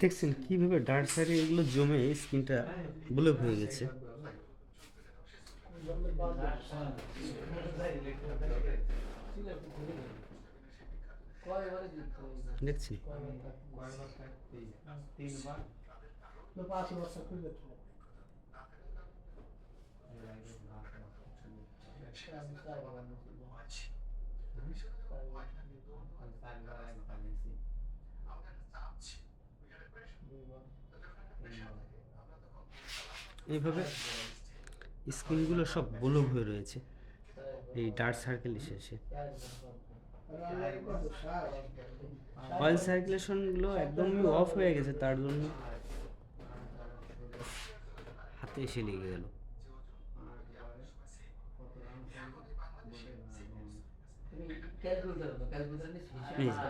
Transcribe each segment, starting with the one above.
দেখছেন কিভাবে ডার্ক সাইডে এগুলো জমে স্কিনটা ব্লক হয়ে গেছে। দেখছি এইভাবে স্কিনগুলো সব ব্লক হয়ে রয়েছে এই ডার্ক সার্কেল এসে। অয়েল সার্কুলেশনগুলো একদমই অফ হয়ে গেছে, তার জন্য হাতে এসে লেগে গেল। এই যে,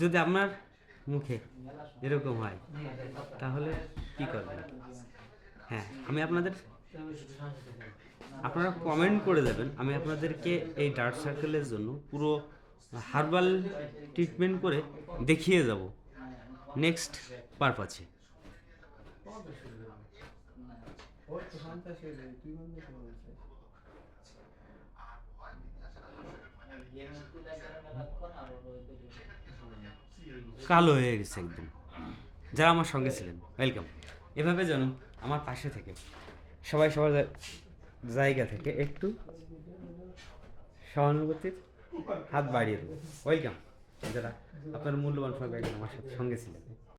যদি আপনার মুখে এরকম হয় তাহলে কি করবেন? হ্যাঁ, আপনারা কমেন্ট করে দেবেন, আমি আপনাদেরকে এই ডার্ক সার্কেলের জন্য পুরো হার্বাল ট্রিটমেন্ট করে দেখিয়ে যাব নেক্সট পারপাসে। কালো হয়ে গেছে একদম। যারা আমার সঙ্গে ছিলেন ওয়েলকাম। এভাবে যেন আমার পাশে থেকে সবাই সবার জায়গা থেকে একটু সহানুভূতির হাত বাড়িয়ে দেবো। ওয়েলকাম যারা আপনার মূল্যবান সময় আমার সাথে সঙ্গে ছিলেন।